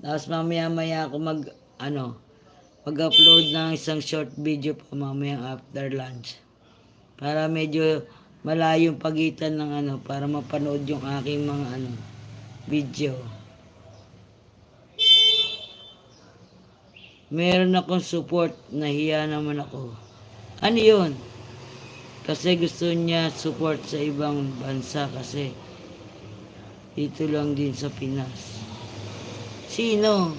Tapos mamaya-maya ako mag-upload ng isang short video po mamaya after lunch. Para medyo malayong pagitan ng para mapanood yung aking mga video. Meron akong support, nahiya naman ako. Ano yun? Kasi gusto niya support sa ibang bansa kasi dito lang din sa Pinas. Sino?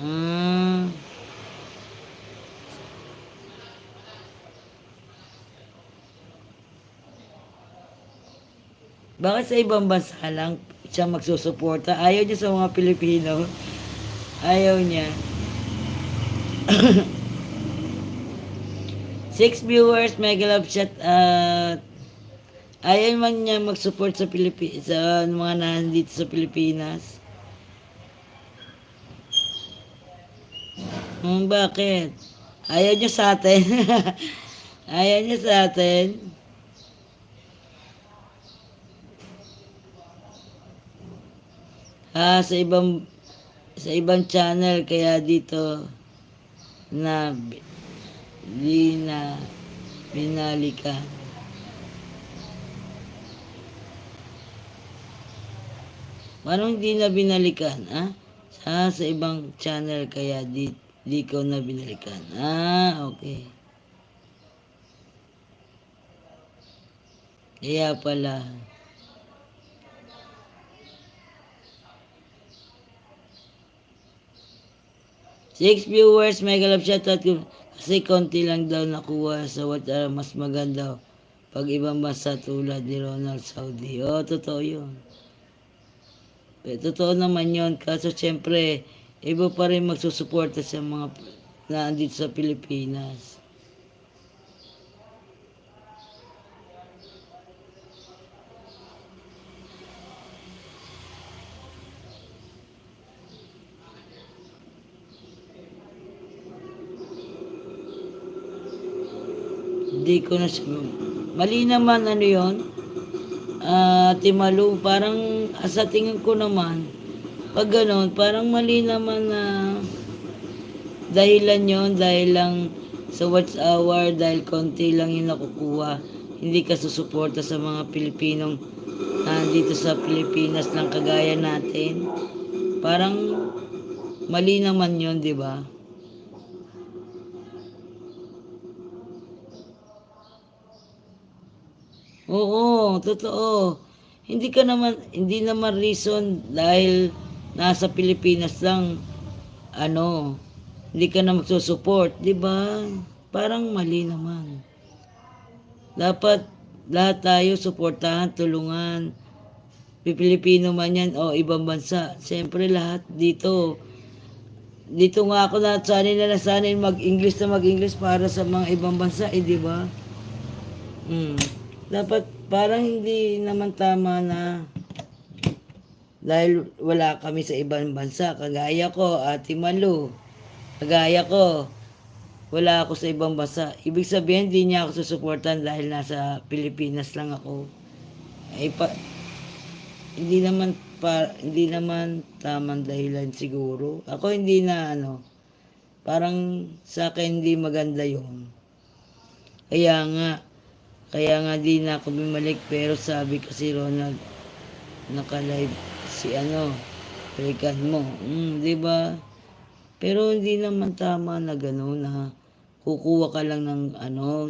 Ah, bakit sa ibang bansa lang siya magsusuporta? Ayaw niya sa mga Pilipino. Ayaw niya. 6 viewers, mega love shot at ayaw man niya mag-support sa sa mga nandito sa Pilipinas. Bakit? Ayaw niya sa atin. Ayaw niya sa atin. Sa ibang channel kaya dito na binalikan. Paano hindi na binalikan, ha? Sa ibang channel kaya di ko na binalikan. Okay. Kaya pala. Six viewers, mega love shoutout ko. Kasi konti lang daw nakuha sa WhatsApp. Mas maganda pag ibang bansa tulad ni Ronald Saudi. Totoo yun. Totoo naman yun. Kaso syempre, iba pa rin magsusuporta sa mga na andito sa Pilipinas. Hindi ko na mali naman yun. Timalu, parang sa tingin ko naman, pag ganon, parang mali naman na dahilan yon dahil lang sa watch hour, dahil konti lang yung nakukuha. Hindi ka susuporta sa mga Pilipinong nandito sa Pilipinas lang kagaya natin. Parang mali naman yon, di ba? Oo, totoo. Hindi naman reason dahil nasa Pilipinas lang, hindi ka na magsusupport, di ba? Parang mali naman. Dapat lahat tayo suportahan, tulungan. Pilipino man yan o ibang bansa. Siyempre lahat dito. Dito nga ako nasanay mag-English para sa mga ibang bansa, di ba? Dapat parang hindi naman tama na dahil wala kami sa ibang bansa. Kagaya ko, Ate Malu. Kagaya ko, wala ako sa ibang bansa. Ibig sabihin, hindi niya ako susuportan dahil nasa Pilipinas lang ako. Hindi naman tamang dahilan siguro. Ako hindi na parang sa akin hindi maganda yun. Kaya nga di na ako bumalik, pero sabi kasi Ronald, naka-live si balikan mo. Di ba? Pero hindi naman tama na gano'n na kukuha ka lang ng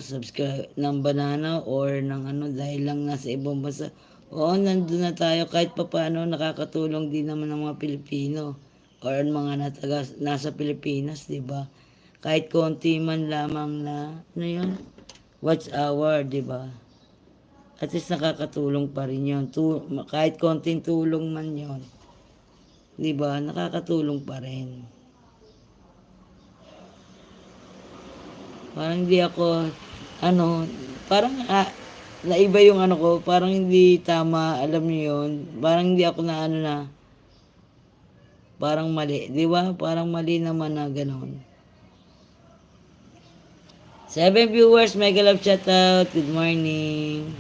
subscribe ng banana or ng dahil lang nasa ibang bansa. Oo, nandun na tayo kahit papaano nakakatulong din naman ng mga Pilipino or mga nasa Pilipinas, di ba? Kahit konti man lamang na, yun? Watch hour, di ba? At least nakakatulong pa rin yun. Kahit konting tulong man yun. Di ba? Nakakatulong pa rin. Parang hindi ako, parang naiba yung ko, parang hindi tama, alam niyo yun. Parang hindi ako na parang mali. Di ba? Parang mali naman na gano'n. 7 viewers, mega love shoutout. Good morning.